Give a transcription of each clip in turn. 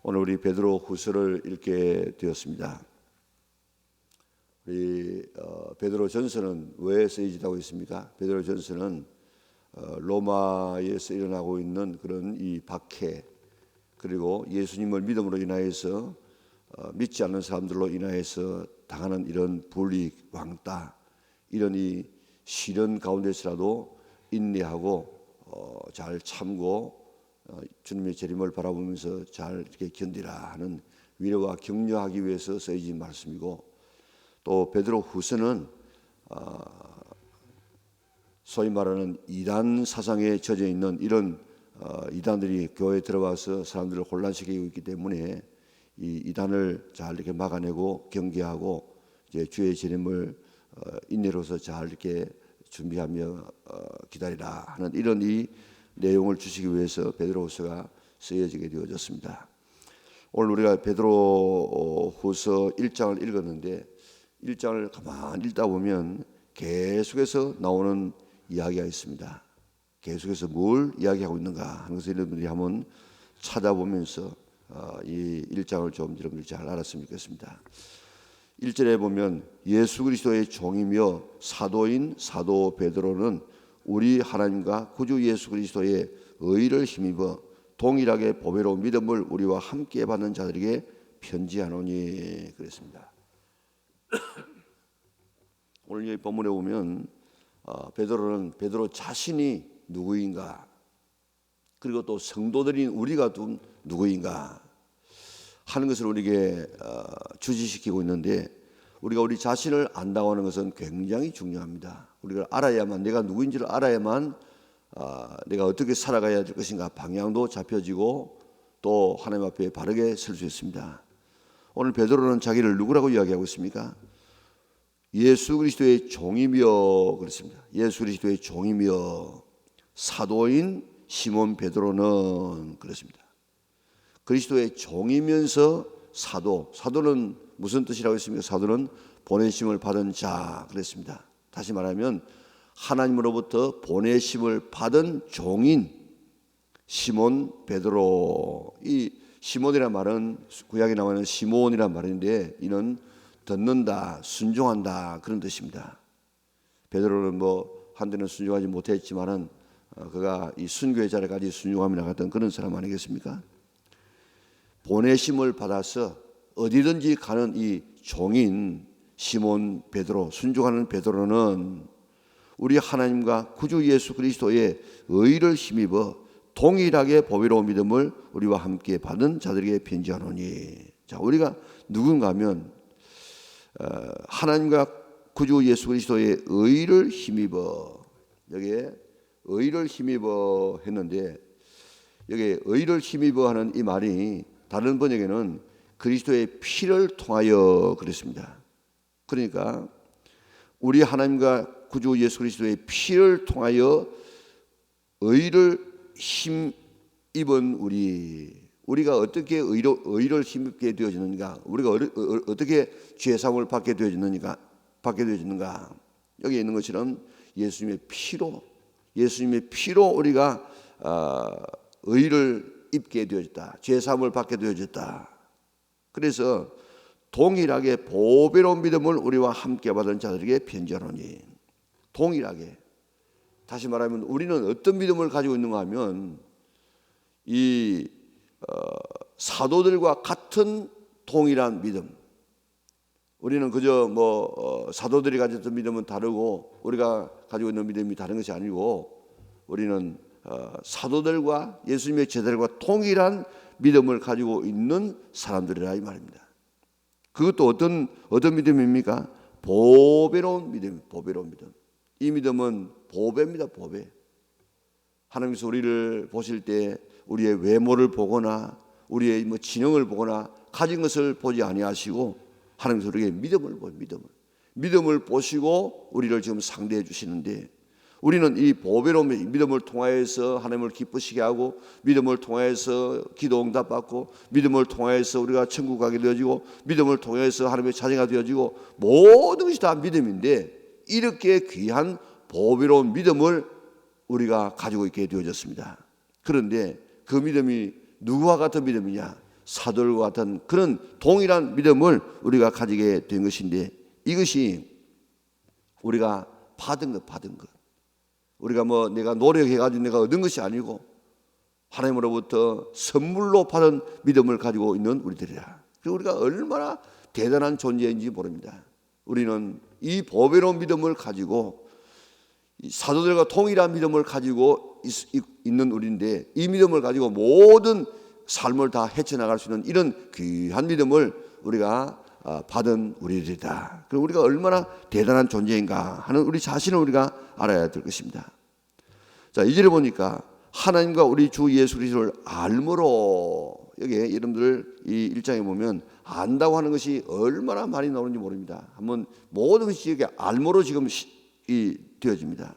오늘 우리 베드로 후서를 읽게 되었습니다. 우리 베드로 전서는 왜 쓰여지다고 있습니까? 베드로 전서는 로마에서 일어나고 있는 그런 이 박해, 그리고 예수님을 믿음으로 인하여서 믿지 않는 사람들로 인하여서 당하는 이런 불이익, 왕따, 이런 이 시련 가운데서라도 인내하고 잘 참고 주님의 재림을 바라보면서 잘 이렇게 견디라 하는 위로와 격려하기 위해서 쓰여진 말씀이고, 또 베드로 후서는 소위 말하는 이단 사상에 젖어 있는 이런 이단들이 교회에 들어와서 사람들을 혼란시키고 있기 때문에 이 이단을 잘 이렇게 막아내고 경계하고 이제 주의 재림을 인내로서 잘 이렇게 준비하며 기다리라 하는 이런 이 내용을 주시기 위해서 베드로후서가 쓰여지게 되어졌습니다. 오늘 우리가 베드로후서 1장을 읽었는데 1장을 가만히 읽다 보면 계속해서 나오는 이야기가 있습니다. 계속해서 뭘 이야기하고 있는가 하는 것을 여러분들이 한번 찾아보면서 이 1장을 좀 여러분들이 잘 알았으면 좋겠습니다. 1절에 보면 예수 그리스도의 종이며 사도인 사도 베드로는 우리 하나님과 구주 예수 그리스도의 의를 힘입어 동일하게 보배로운 믿음을 우리와 함께 받는 자들에게 편지하노니 그랬습니다. 오늘 이 본문에 보면 베드로는 베드로 자신이 누구인가, 그리고 또 성도들인 우리가 좀 누구인가 하는 것을 우리에게 주지시키고 있는데, 우리가 우리 자신을 안다고 하는 것은 굉장히 중요합니다. 우리가 알아야만, 내가 누구인지를 알아야만 내가 어떻게 살아가야 될 것인가 방향도 잡혀지고 또 하나님 앞에 바르게 설 수 있습니다. 오늘 베드로는 자기를 누구라고 이야기하고 있습니까? 예수 그리스도의 종이며 그렇습니다. 예수 그리스도의 종이며 사도인 시몬 베드로는 그렇습니다. 그리스도의 종이면서 사도는 무슨 뜻이라고 했습니까? 사도는 보내심을 받은 자 그랬습니다. 다시 말하면 하나님으로부터 보내심을 받은 종인 시몬 베드로. 이 시몬이란 말은 구약에 나오는 시몬이란 말인데, 이는 듣는다, 순종한다 그런 뜻입니다. 베드로는 한때는 순종하지 못했지만은 그가 이 순교의 자리까지 순종함이 나갔던 그런 사람 아니겠습니까? 보내심을 받아서 어디든지 가는 이 종인 시몬 베드로, 순종하는 베드로는 우리 하나님과 구주 예수 그리스도의 의를 힘입어 동일하게 보배로운 믿음을 우리와 함께 받은 자들에게 편지하노니. 자, 우리가 누군가 하면 하나님과 구주 예수 그리스도의 의를 힘입어, 여기에 의를 힘입어 했는데, 여기에 의를 힘입어 하는 이 말이 다른 번역에는 그리스도의 피를 통하여 그랬습니다. 그러니까 우리 하나님과 구주 예수 그리스도의 피를 통하여 의를 힘입은 우리가 어떻게 의를 힘입게 되어지는가, 우리가 어떻게 죄사함을 받게 되어지는가. 여기 있는 것처럼 예수님의 피로 우리가 의를 입게 되어졌다. 죄사함을 받게 되어졌다. 그래서 동일하게 보배로운 믿음을 우리와 함께 받은 자들에게 편지하노니. 동일하게, 다시 말하면 우리는 어떤 믿음을 가지고 있는가 하면 이 사도들과 같은 동일한 믿음. 우리는 그저 사도들이 가졌던 믿음은 다르고 우리가 가지고 있는 믿음이 다른 것이 아니고, 우리는 사도들과 예수님의 제자들과 동일한 믿음을 가지고 있는 사람들이라 이 말입니다. 그것도 어떤 믿음입니까? 보배로운 믿음. 이 믿음은 보배입니다. 보배. 하나님께서 우리를 보실 때 우리의 외모를 보거나 우리의 지능을 보거나 가진 것을 보지 아니하시고, 하나님께서 우리에게 믿음을 보시고 우리를 지금 상대해 주시는데, 우리는 이 보배로운 믿음을 통하여서 하나님을 기쁘시게 하고, 믿음을 통하여서 기도 응답받고, 믿음을 통하여서 우리가 천국 가게 되어지고, 믿음을 통해서 하나님의 자녀가 되어지고, 모든 것이 다 믿음인데, 이렇게 귀한 보배로운 믿음을 우리가 가지고 있게 되어졌습니다. 그런데 그 믿음이 누구와 같은 믿음이냐? 사도들과 같은 그런 동일한 믿음을 우리가 가지게 된 것인데, 이것이 우리가 받은 것. 우리가 내가 노력해가지고 내가 얻은 것이 아니고 하나님으로부터 선물로 받은 믿음을 가지고 있는 우리들이라. 그리고 우리가 얼마나 대단한 존재인지 모릅니다. 우리는 이 보배로운 믿음을 가지고 사도들과 동일한 믿음을 가지고 있는 우리인데, 이 믿음을 가지고 모든 삶을 다 헤쳐나갈 수 있는 이런 귀한 믿음을 우리가 받은 우리들이다. 그리고 우리가 얼마나 대단한 존재인가 하는 우리 자신을 우리가 알아야 될 것입니다. 자, 2절에 보니까 하나님과 우리 주 예수 그리스도를 알므로, 여기에 여러분들 이 1장에 보면 안다고 하는 것이 얼마나 많이 나오는지 모릅니다. 한번 모든 것이 이게 알므로 지금 되어집니다.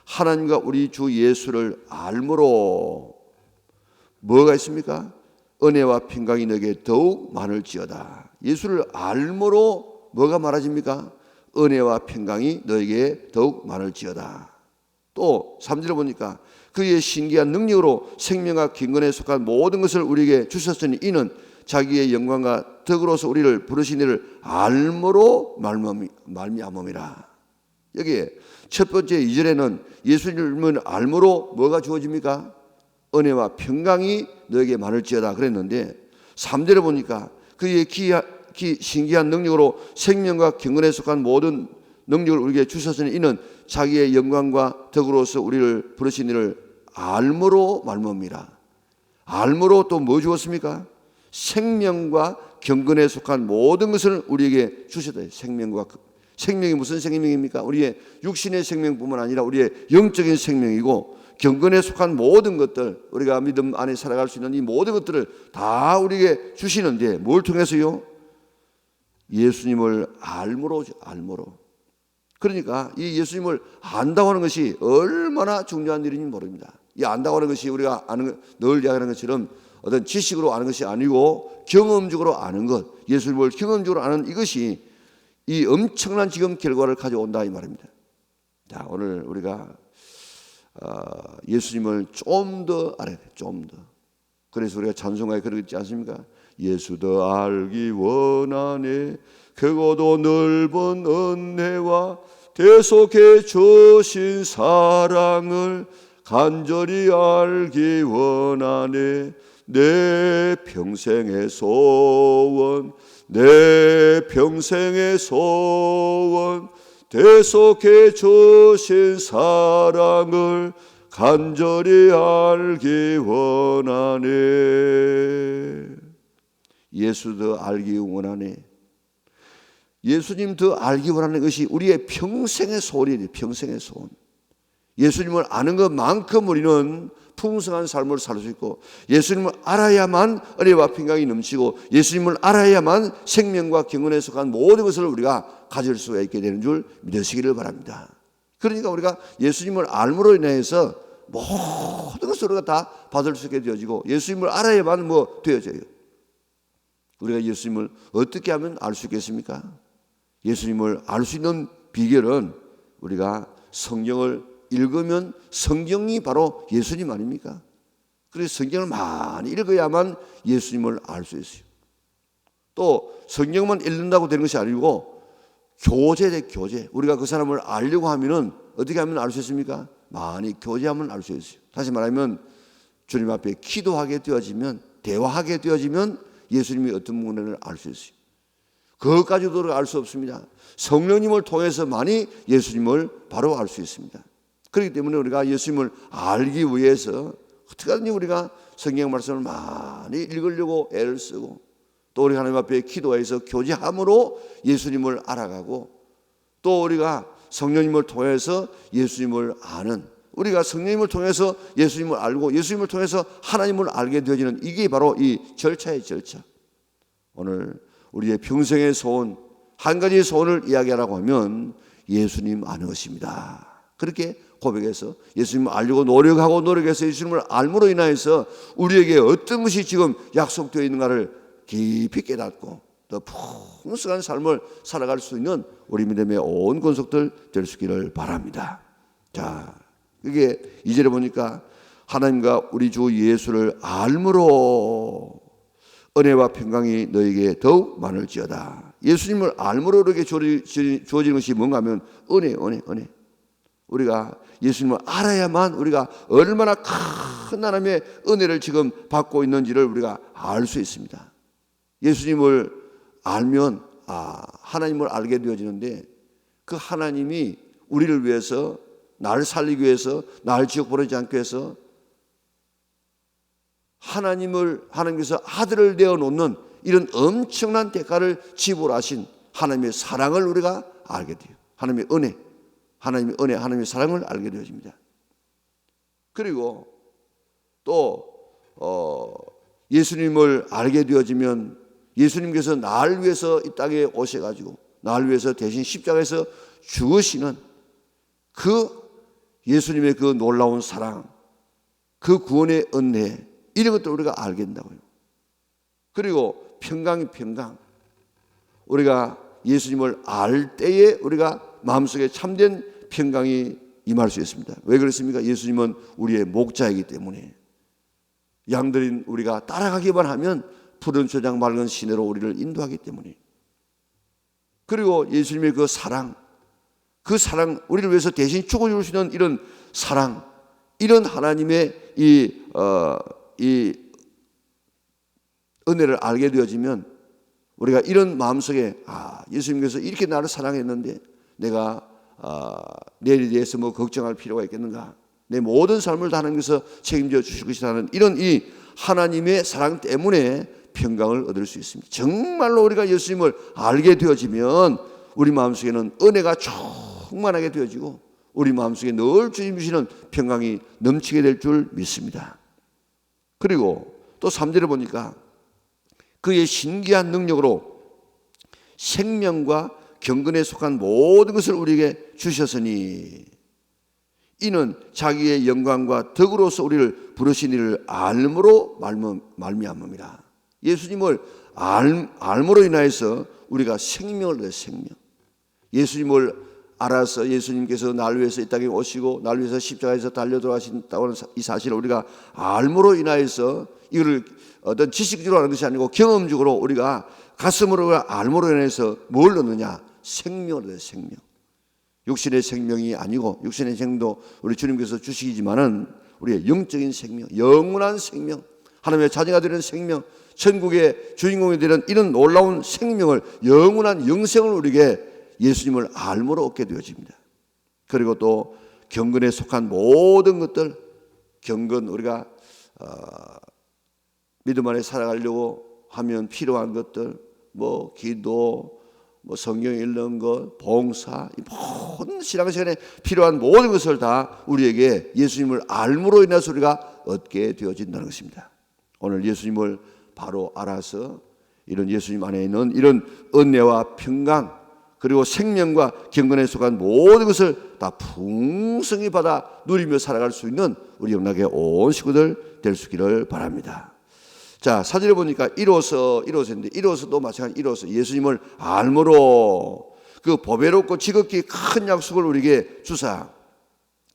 하나님과 우리 주 예수를 알므로 뭐가 있습니까? 은혜와 평강이 너에게 더욱 많을지어다. 예수를 알므로 뭐가 많아집니까? 은혜와 평강이 너에게 더욱 많을지어다. 또 3절에 보니까 그의 신기한 능력으로 생명과 경건에 속한 모든 것을 우리에게 주셨으니 이는 자기의 영광과 덕으로서 우리를 부르신 이를 알므로 말미암음이라. 여기에 첫 번째 2절에는 예수님을 알므로 뭐가 주어집니까? 은혜와 평강이 너에게 많을지어다 그랬는데, 3절에 보니까 그의 신기한 능력으로 생명과 경건에 속한 모든 능력을 우리에게 주셨으니 이는 자기의 영광과 덕으로서 우리를 부르신 이를 알므로 말미암음이라. 알므로 또 뭐 주었습니까? 생명과 경건에 속한 모든 것을 우리에게 주셨다. 생명이 무슨 생명입니까? 우리의 육신의 생명뿐만 아니라 우리의 영적인 생명이고, 경건에 속한 모든 것들, 우리가 믿음 안에 살아갈 수 있는 이 모든 것들을 다 우리에게 주시는데 뭘 통해서요? 예수님을 알므로. 그러니까 이 예수님을 안다고 하는 것이 얼마나 중요한 일인지 모릅니다. 이 안다고 하는 것이 우리가 늘 이야기하는 것처럼 어떤 지식으로 아는 것이 아니고 경험적으로 아는 것, 예수님을 경험적으로 아는 이것이 이 엄청난 지금 결과를 가져온다 이 말입니다. 자, 오늘 우리가 예수님을 좀 더 알아야 돼. 좀 더. 그래서 우리가 찬송가에 그러지 않습니까? 예수 더 알기 원하네. 크고도 넓은 은혜와 대속해 주신 사랑을 간절히 알기 원하네. 내 평생의 소원, 내 평생의 소원, 대속해 주신 사랑을 간절히 알기 원하네. 예수 더 알기 원하네. 예수님 더 알기 원하는 것이 우리의 평생의 소원이에요. 평생의 소원. 예수님을 아는 것만큼 우리는 풍성한 삶을 살 수 있고, 예수님을 알아야만 은혜와 평강이 넘치고, 예수님을 알아야만 생명과 경건에 속한 모든 것을 우리가 가질 수가 있게 되는 줄 믿으시기를 바랍니다. 그러니까 우리가 예수님을 알므로 인해서 모든 것을 우리가 다 받을 수 있게 되어지고, 예수님을 알아야만 되어져요. 우리가 예수님을 어떻게 하면 알 수 있겠습니까? 예수님을 알 수 있는 비결은 우리가 성경을 읽으면, 성경이 바로 예수님 아닙니까? 그래서 성경을 많이 읽어야만 예수님을 알 수 있어요. 또 성경만 읽는다고 되는 것이 아니고 교제돼. 교제. 우리가 그 사람을 알려고 하면은 어떻게 하면 알 수 있습니까? 많이 교제하면 알 수 있어요. 다시 말하면 주님 앞에 기도하게 되어지면, 대화하게 되어지면 예수님이 어떤 분인지를 알 수 있어요. 그것까지도 알 수 없습니다. 성령님을 통해서만이 예수님을 바로 알 수 있습니다. 그렇기 때문에 우리가 예수님을 알기 위해서 어떻게 하든지 우리가 성경 말씀을 많이 읽으려고 애를 쓰고, 또 우리 하나님 앞에 기도해서 교제함으로 예수님을 알아가고, 또 우리가 성령님을 통해서 예수님을 아는, 우리가 성령님을 통해서 예수님을 알고 예수님을 통해서 하나님을 알게 되어지는, 이게 바로 이 절차의 절차. 오늘 우리의 평생의 소원, 한 가지 소원을 이야기하라고 하면 예수님 아는 것입니다. 그렇게 고백해서 예수님을 알려고 노력해서 예수님을 알므로 인하여서 우리에게 어떤 것이 지금 약속되어 있는가를 깊이 깨닫고 더 풍성한 삶을 살아갈 수 있는 우리 믿음의 온 권속들 될 수 있기를 바랍니다. 자, 이게 2절에 보니까 하나님과 우리 주 예수를 알므로 은혜와 평강이 너에게 더욱 많을지어다. 예수님을 알므로 우리에게 주어지는 것이 뭔가 하면 은혜. 우리가 예수님을 알아야만 우리가 얼마나 큰 하나님의 은혜를 지금 받고 있는지를 우리가 알 수 있습니다. 예수님을 알면 하나님을 알게 되어지는데, 그 하나님이 우리를 위해서, 나를 살리기 위해서, 나를 지옥 보내지 않기 위해서 하나님께서 아들을 내어놓는 이런 엄청난 대가를 지불하신 하나님의 사랑을 우리가 알게 돼요. 하나님의 은혜, 하나님의 사랑을 알게 되어집니다. 그리고 또 예수님을 알게 되어지면 예수님께서 나를 위해서 이 땅에 오셔가지고 나를 위해서 대신 십자가에서 죽으시는 그 예수님의 그 놀라운 사랑, 그 구원의 은혜, 이런 것들 우리가 알게 된다고요. 그리고 평강. 우리가 예수님을 알 때에 우리가 마음속에 참된 평강이 임할 수 있습니다. 왜 그렇습니까? 예수님은 우리의 목자이기 때문에, 양들인 우리가 따라가기만 하면 푸른 초장 맑은 시내로 우리를 인도하기 때문에, 그리고 예수님의 그 사랑, 우리를 위해서 대신 죽어주시는 이런 사랑, 이런 하나님의 이 은혜를 알게 되어지면 우리가 이런 마음속에 예수님께서 이렇게 나를 사랑했는데 내가 내일에 대해서 뭐 걱정할 필요가 있겠는가, 내 모든 삶을 다 하나님께서 책임져 주실 것이라는 이런 이 하나님의 사랑 때문에 평강을 얻을 수 있습니다. 정말로 우리가 예수님을 알게 되어지면 우리 마음속에는 은혜가 충만하게 되어지고 우리 마음속에 늘 주님 주시는 평강이 넘치게 될 줄 믿습니다. 그리고 또 3절에 보니까 그의 신기한 능력으로 생명과 경건에 속한 모든 것을 우리에게 주셨으니 이는 자기의 영광과 덕으로서 우리를 부르신 이를 알므로 말미암음이라. 예수님을 알므로 인하여서 우리가 생명을 얻어요. 생명. 예수님을 알아서 예수님께서 나를 위해서 이 땅에 오시고 나를 위해서 십자가에서 달려 돌아가신다는 이 사실을 우리가 알므로 인하여서, 이거를 어떤 지식적으로 하는 것이 아니고 경험적으로 우리가 가슴으로 알므로 인해서 뭘 얻느냐? 생명을 얻어요. 생명. 육신의 생명이 아니고, 육신의 생명도 우리 주님께서 주시지만은 우리의 영적인 생명, 영원한 생명, 하나님의 자녀가 되는 생명, 천국의 주인공이 되는 이런 놀라운 생명을, 영원한 영생을 우리에게 예수님을 알므로 얻게 되어집니다. 그리고 또 경건에 속한 모든 것들, 경건, 우리가 믿음 안에 살아가려고 하면 필요한 것들, 뭐 기도, 뭐 성경 읽는 것, 봉사, 이 모든 신앙 시간에 필요한 모든 것을 다 우리에게 예수님을 알므로 인해서 우리가 얻게 되어진다는 것입니다. 오늘 예수님을 바로 알아서 이런 예수님 안에 있는 이런 은혜와 평강, 그리고 생명과 경건에 속한 모든 것을 다 풍성히 받아 누리며 살아갈 수 있는 우리 영락의 온 식구들 될 수 있기를 바랍니다. 자, 사절에 보니까 이로서인데, 이로서도 마찬가지, 이로서 예수님을 알므로 그 보배롭고 지극히 큰 약속을 우리에게 주사,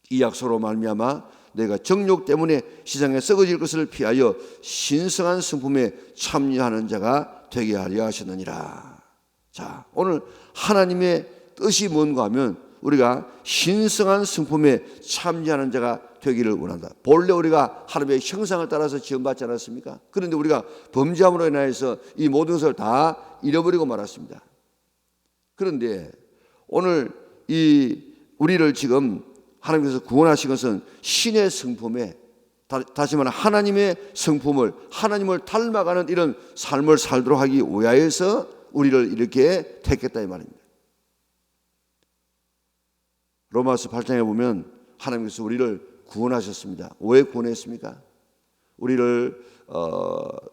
이 약속으로 말미암아 내가 정욕 때문에 시장에 썩어질 것을 피하여 신성한 성품에 참여하는 자가 되게 하려 하셨느니라. 자, 오늘 하나님의 뜻이 뭔가 하면 우리가 신성한 성품에 참여하는 자가 되기를 원한다. 본래 우리가 하나님의 형상을 따라서 지음받지 않았습니까? 그런데 우리가 범죄함으로 인하여서 이 모든 것을 다 잃어버리고 말았습니다. 그런데 오늘 우리를 지금 하나님께서 구원하신 것은 신의 성품에, 다시 말하면 하나님의 성품을, 하나님을 닮아가는 이런 삶을 살도록 하기 위하여서 우리를 이렇게 택했다 이 말입니다. 로마서 8장에 보면 하나님께서 우리를 구원하셨습니다. 왜 구원했습니까? 우리를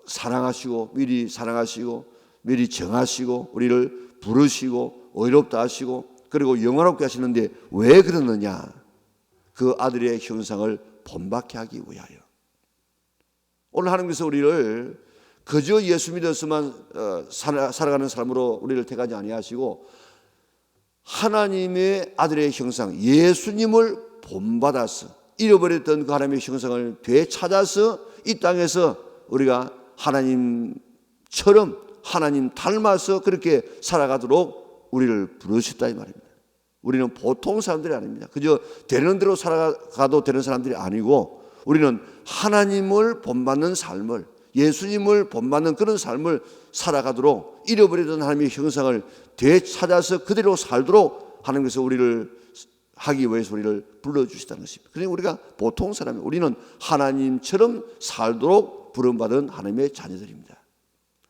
사랑하시고 미리 사랑하시고 미리 정하시고 우리를 부르시고 의롭다 하시고 그리고 영원롭게 하시는데 왜 그러느냐? 그 아들의 형상을 본받게 하기 위하여. 오늘 하나님께서 우리를 그저 예수 믿어서만 살아가는 사람으로 우리를 택하지 아니하시고 하나님의 아들의 형상, 예수님을 본받아서 잃어버렸던 그 하나님의 형상을 되찾아서 이 땅에서 우리가 하나님의 하나님 닮아서 그렇게 살아가도록 우리를 부르셨다 이 말입니다. 우리는 보통 사람들이 아닙니다. 그저 되는 대로 살아가도 되는 사람들이 아니고 우리는 하나님을 본받는 삶을, 예수님을 본받는 그런 삶을 살아가도록 잃어버리던 하나님의 형상을 되찾아서 그대로 살도록 하나님께서 우리를 하기 위해서 우리를 불러주시다는 것입니다. 그러니까 우리가 보통 사람이에요. 우리는 하나님처럼 살도록 부름받은 하나님의 자녀들입니다.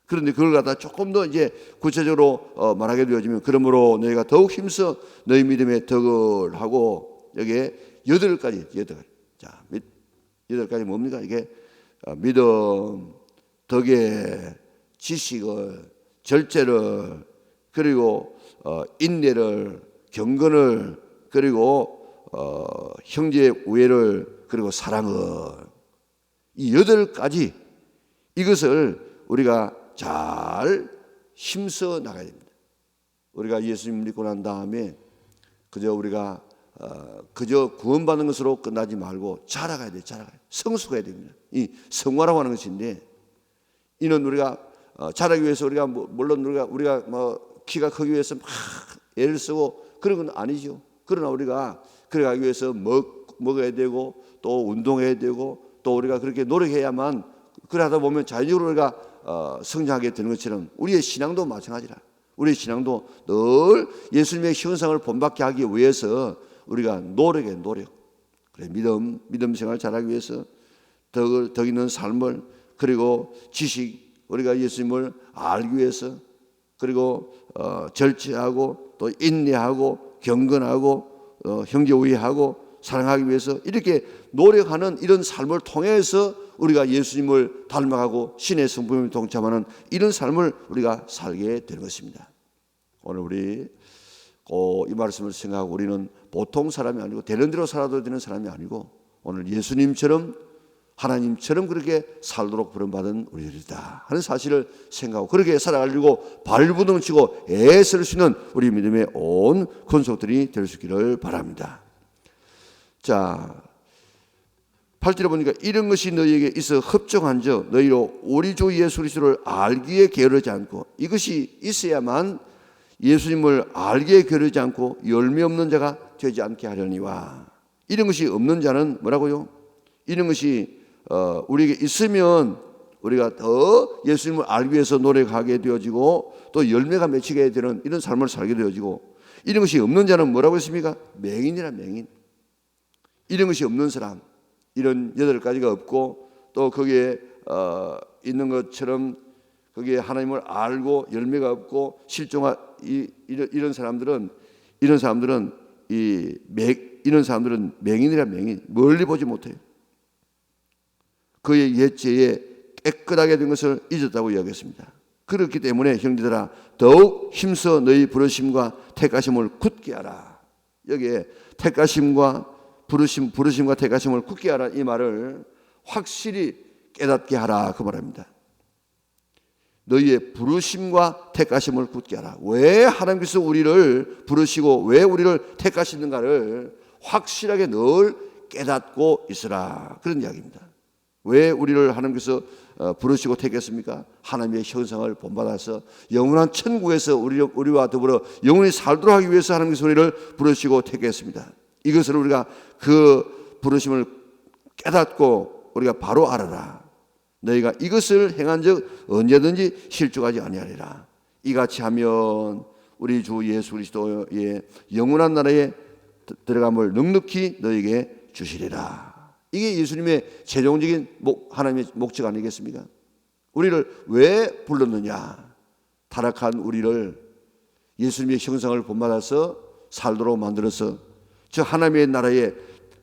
그런데 그걸 갖다 조금 더 이제 구체적으로 말하게 되어지면, 그러므로 너희가 더욱 힘써 너희 믿음의 덕을 하고, 여기에 8가지. 자, 8가지 뭡니까? 이게 믿음, 덕에, 지식을, 절제를, 그리고 인내를, 경건을, 그리고 형제의 우애를, 그리고 사랑을, 이 8가지 이것을 우리가 잘 힘써 나가야 됩니다. 우리가 예수님 믿고 난 다음에 우리가 그저 구원받는 것으로 끝나지 말고 자라가야 돼. 성숙해야 됩니다. 이 성화라고 하는 것인데, 이는 우리가 자라기 위해서 우리가 물론 우리가 키가 크기 위해서 막 애를 쓰고 그런 건 아니죠. 그러나 우리가 그래 가기 위해서 먹어야 되고 또 운동해야 되고 또 우리가 그렇게 노력해야만, 그래 하다 보면 자연적으로 우리가 성장하게 되는 것처럼 우리의 신앙도 마찬가지라. 우리의 신앙도 늘 예수님의 형상을 본받게 하기 위해서 우리가 노력해. 그래, 믿음 생활 잘하기 위해서 덕 있는 삶을, 그리고 지식, 우리가 예수님을 알기 위해서, 그리고 절제하고 또 인내하고 경건하고 형제 우애하고 사랑하기 위해서 이렇게 노력하는 이런 삶을 통해서 우리가 예수님을 닮아가고 신의 성품에 동참하는 이런 삶을 우리가 살게 되는 것입니다. 오늘 우리 이 말씀을 생각하고, 우리는 보통 사람이 아니고 되는 대로 살아도 되는 사람이 아니고 오늘 예수님처럼 하나님처럼 그렇게 살도록 부름받은 우리들이다 하는 사실을 생각하고, 그렇게 살아가려고 발부둥치고 애쓸 수 있는 우리 믿음의 온 권속들이 될 수 있기를 바랍니다. 자, 8절에 보니까 이런 것이 너희에게 있어 흡족한즉 너희로 우리 주 예수 그리스도를 알기에 게으르지 않고, 이것이 있어야만 예수님을 알기에 게으르지 않고 열매 없는 자가 되지 않게 하려니와. 이런 것이 없는 자는 뭐라고요? 이런 것이 우리에게 있으면 우리가 더 예수님을 알기 위해서 노력하게 되어지고 또 열매가 맺히게 되는 이런 삶을 살게 되어지고, 이런 것이 없는 자는 뭐라고 했습니까? 맹인이라, 맹인. 이런 것이 없는 사람, 이런 8가지가 없고 또 거기에 있는 것처럼 거기에 하나님을 알고 열매가 없고 실종한 이런 사람들은 맹인이라, 맹인. 멀리 보지 못해요. 그의 옛죄에 깨끗하게 된 것을 잊었다고 이야기했습니다. 그렇기 때문에 형제들아 더욱 힘써 너희 부르심과 택하심을 굳게 하라. 여기에 택하심과 부르심과 택하심을 굳게 하라, 이 말을 확실히 깨닫게 하라 그 말입니다. 너희의 부르심과 택하심을 굳게 하라. 왜 하나님께서 우리를 부르시고 왜 우리를 택하시는가를 확실하게 늘 깨닫고 있으라, 그런 이야기입니다. 왜 우리를 하나님께서 부르시고 택했습니까? 하나님의 형상을 본받아서 영원한 천국에서 우리와 더불어 영원히 살도록 하기 위해서 하나님께서 우리를 부르시고 택했습니다. 이것을 우리가 그 부르심을 깨닫고 우리가 바로 알아라. 너희가 이것을 행한즉 언제든지 실족하지 아니하리라. 이같이 하면 우리 주 예수 그리스도의 영원한 나라에 들어감을 넉넉히 너희에게 주시리라. 이게 예수님의 최종적인 하나님의 목적 아니겠습니까? 우리를 왜 불렀느냐? 타락한 우리를 예수님의 형상을 본받아서 살도록 만들어서 저 하나님의 나라에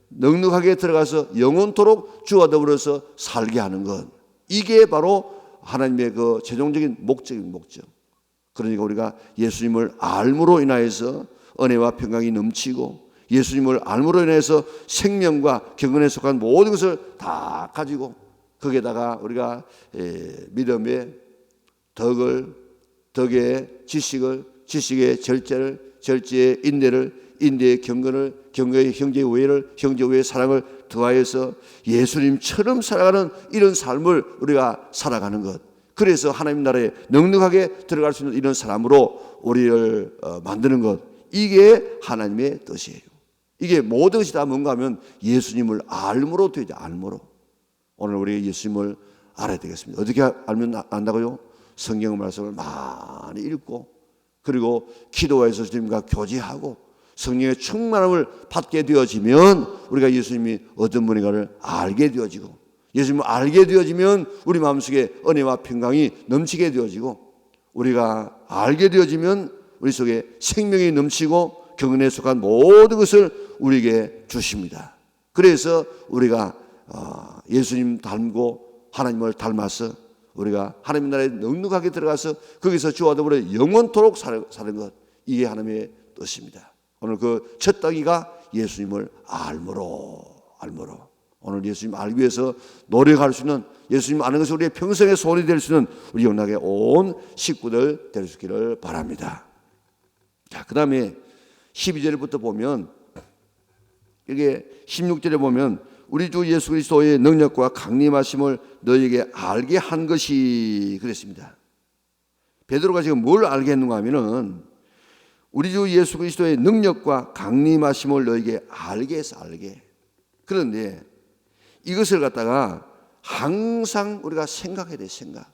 넉넉하게 들어가서 영원토록 주와 더불어서 살게 하는 것, 이게 바로 하나님의 그 최종적인 목적인 목적. 그러니까 우리가 예수님을 알므로 인하여서 은혜와 평강이 넘치고 예수님을 알므로 인해서 생명과 경건에 속한 모든 것을 다 가지고 거기에다가 우리가 믿음의 덕의 지식을, 지식의 절제를, 절제의 인내를, 인내의 경건을, 경건의 형제의 우애를, 형제 우애의 사랑을 더하여서 예수님처럼 살아가는 이런 삶을 우리가 살아가는 것, 그래서 하나님 나라에 넉넉하게 들어갈 수 있는 이런 사람으로 우리를 만드는 것, 이게 하나님의 뜻이에요. 이게 모든 것이 다 뭔가 하면 예수님을 알므로 되죠. 알므로. 오늘 우리가 예수님을 알아야 되겠습니다. 어떻게 알면 안다고요? 성경 말씀을 많이 읽고, 그리고 기도해서 주님과 교제하고 성령의 충만함을 받게 되어지면 우리가 예수님이 어떤 분인가를 알게 되어지고, 예수님을 알게 되어지면 우리 마음속에 은혜와 평강이 넘치게 되어지고, 우리가 알게 되어지면 우리 속에 생명이 넘치고 경건에 속한 모든 것을 우리에게 주십니다. 그래서 우리가 예수님 닮고 하나님을 닮아서 우리가 하나님 나라에 넉넉하게 들어가서 거기서 주와 더불어 영원토록 사는 것, 이게 하나님의 뜻입니다. 오늘 그 첫 단계가 예수님을 알므로. 오늘 예수님 알기 위해서 노력할 수 있는, 예수님 아는 것이 우리의 평생의 소원이 될 수 있는 우리 영락의 온 식구들 될 수 있기를 바랍니다. 자, 그 다음에 12절부터 보면, 이게 16절에 보면 우리 주 예수 그리스도의 능력과 강림하심을 너희에게 알게 한 것이 그랬습니다. 베드로가 지금 뭘 알게 했는가 하면은 우리 주 예수 그리스도의 능력과 강림하심을 너희에게 알게 해서 알게. 그런데 이것을 갖다가 항상 우리가 생각해야 돼. 생각.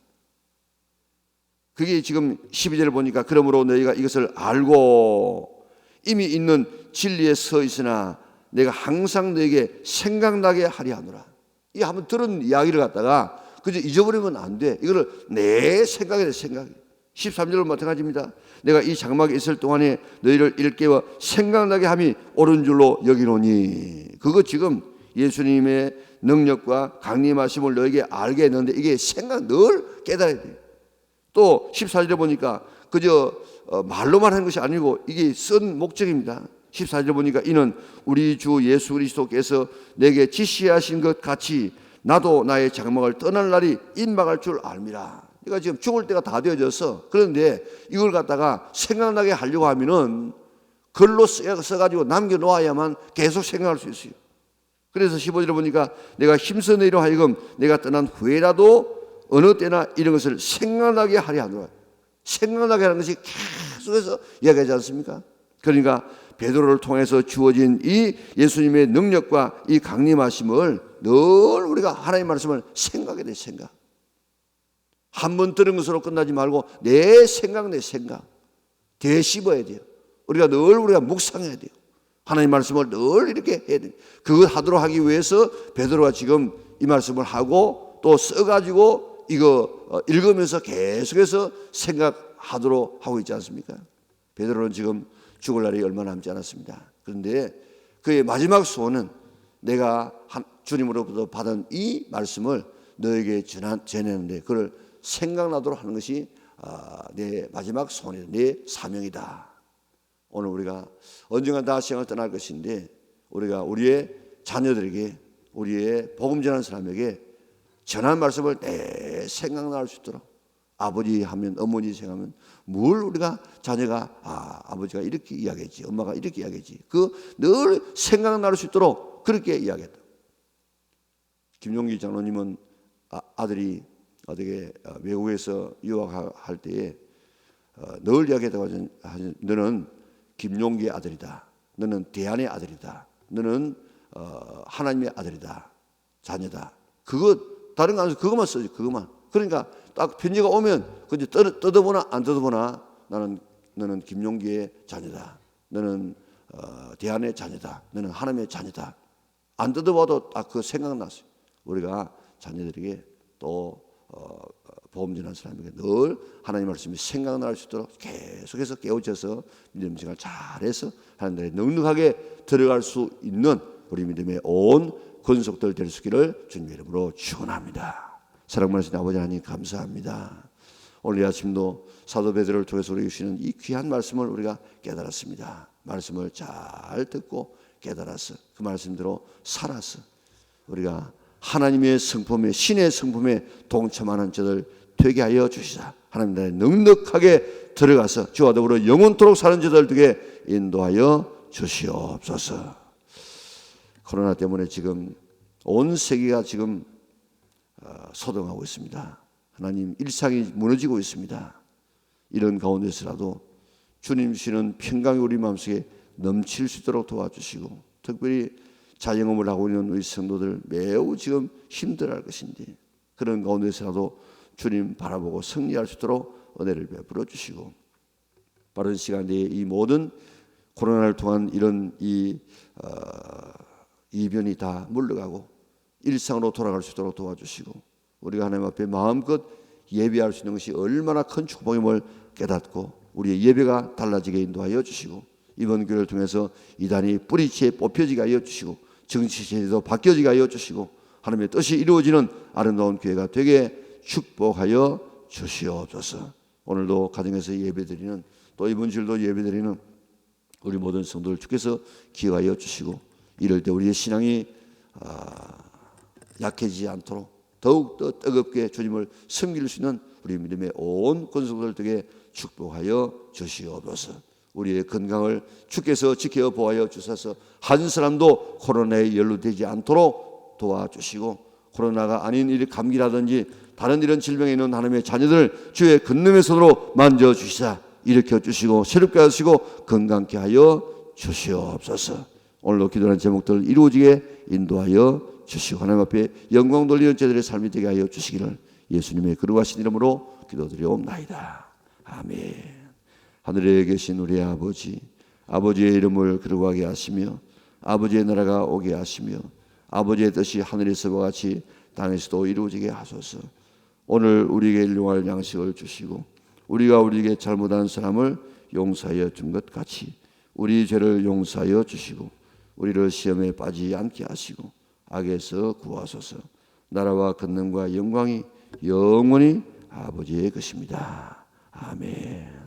그게 지금 12절을 보니까 그러므로 너희가 이것을 알고 이미 있는 진리에 서 있으나 내가 항상 너에게 생각나게 하려 하노라. 이 한번 들은 이야기를 갖다가 그저 잊어버리면 안 돼. 이거를 내 생각에 대 생각. 13절은 마찬가지입니다. 내가 이 장막에 있을 동안에 너희를 일깨워 생각나게 함이 옳은 줄로 여기노니. 그거 지금 예수님의 능력과 강림하심을 너에게 알게 했는데 이게 생각 늘 깨달아야 돼요. 또 14절에 보니까 그저 말로만 하는 것이 아니고 이게 쓴 목적입니다. 14절 보니까 이는 우리 주 예수 그리스도께서 내게 지시하신 것 같이 나도 나의 장막을 떠날 날이 임박할 줄 알미라. 그러니까 지금 죽을 때가 다 되어져서, 그런데 이걸 갖다가 생각나게 하려고 하면은 글로 써가지고 남겨놓아야만 계속 생각할 수 있어요. 그래서 15절에 보니까 내가 힘써 너희로 하여금 내가 떠난 후에라도 어느 때나 이런 것을 생각나게 하려 하노라. 생각나게 하는 것이 계속해서 이야기하지 않습니까? 그러니까 베드로를 통해서 주어진 이 예수님의 능력과 이 강림하심을 늘 우리가 하나님의 말씀을 생각해야 돼. 생각. 한 번 들은 것으로 끝나지 말고 내 생각 되씹어야 돼요. 우리가 늘 우리가 묵상해야 돼요. 하나님의 말씀을 늘 이렇게 해야 돼요. 그거 하도록 하기 위해서 베드로가 지금 이 말씀을 하고 또 써가지고 이거 읽으면서 계속해서 생각하도록 하고 있지 않습니까? 베드로는 지금 죽을 날이 얼마 남지 않았습니다. 그런데 그의 마지막 소원은 내가 주님으로부터 받은 이 말씀을 너에게 전하는데 그걸 생각나도록 하는 것이 내 마지막 소원이다. 내 사명이다. 오늘 우리가 언젠가 다 세상을 떠날 것인데 우리가 우리의 자녀들에게, 우리의 복음 전하는 사람에게 전한 말씀을 내 생각날 수 있도록, 아버지 하면 어머니 생각하면 뭘 우리가 자녀가 아버지가 이렇게 이야기했지, 엄마가 이렇게 이야기했지, 그 늘 생각날 수 있도록 그렇게 이야기했다. 김용기 장로님은 아들이 어떻게 외국에서 유학할 때에 늘 이야기했다고 하죠. 너는 김용기의 아들이다. 너는 대안의 아들이다. 너는 하나님의 아들이다. 자녀다. 그거 다른 거 안 써. 그것만 써요. 그것만. 그러니까 딱 편지가 오면 그저 뜯어보나 안 뜯어보나 너는 김용기의 자녀다. 너는 대안의 자녀다. 너는 하나님의 자녀다. 안 뜯어봐도 딱 그 생각났어요. 우리가 자녀들에게 또 복음 전하는 사람에게 늘 하나님 말씀이 생각날 수 있도록 계속해서 깨우쳐서 믿음 생활 잘해서 하나님의 넉넉하게 들어갈 수 있는 우리 믿음의 온 권속들 될 수 있기를 주님의 이름으로 축원합니다. 사랑하는 아버지 하나님 감사합니다. 오늘 이 아침도 사도 베드로를 통해서 우리에게 주시는 이 귀한 말씀을 우리가 깨달았습니다. 말씀을 잘 듣고 깨달아서 그 말씀대로 살아서 우리가 하나님의 성품에, 신의 성품에 동참하는 저들 되게 하여 주시자. 하나님 나라에 넉넉하게 들어가서 주와 더불어 영원토록 사는 저들 되게 인도하여 주시옵소서. 코로나 때문에 지금 온 세계가 지금 소동하고 있습니다. 하나님 일상이 무너지고 있습니다. 이런 가운데서라도 주님 주시는 평강이 우리 마음속에 넘칠 수 있도록 도와주시고, 특별히 자영업을 하고 있는 우리 성도들 매우 지금 힘들어할 것인데 그런 가운데서라도 주님 바라보고 승리할 수 있도록 은혜를 베풀어 주시고, 빠른 시간 내에 이 모든 코로나를 통한 이런 이변이 다 물러가고 일상으로 돌아갈 수 있도록 도와주시고, 우리가 하나님 앞에 마음껏 예배할 수 있는 것이 얼마나 큰 축복임을 깨닫고 우리의 예배가 달라지게 인도하여 주시고, 이번 교회를 통해서 이단이 뿌리채 뽑혀지게 하여 주시고 정치체제도 바뀌어지게 하여 주시고 하나님의 뜻이 이루어지는 아름다운 교회가 되게 축복하여 주시옵소서. 오늘도 가정에서 예배드리는, 또 이번 주일도 예배드리는 우리 모든 성도들 주께서 기억하여 주시고, 이럴 때 우리의 신앙이 약해지지 않도록 더욱더 뜨겁게 주님을 섬길 수 있는 우리 믿음의 온 권속들 되게 축복하여 주시옵소서. 우리의 건강을 주께서 지켜 보하여 주셔서 한 사람도 코로나에 연루되지 않도록 도와주시고, 코로나가 아닌 일, 감기라든지 다른 이런 질병에 있는 하나님의 자녀들 주의 근능의 손으로 만져주시사 일으켜 주시고 새롭게 하시고 건강케 하여 주시옵소서. 오늘도 기도하는 제목들 이루어지게 인도하여 주시고 하나님 앞에 영광 돌리는 제들의 삶이 되게 하여 주시기를 예수님의 거룩하신 이름으로 기도드리옵나이다. 아멘. 하늘에 계신 우리 아버지, 아버지의 이름을 거룩하게 하시며 아버지의 나라가 오게 하시며 아버지의 뜻이 하늘에서와 같이 땅에서도 이루어지게 하소서. 오늘 우리에게 일용할 양식을 주시고 우리가 우리에게 잘못한 사람을 용서하여 준 것 같이 우리 죄를 용서하여 주시고 우리를 시험에 빠지지 않게 하시고 악에서 구하소서. 나라와 권능과 영광이 영원히 아버지의 것입니다. 아멘.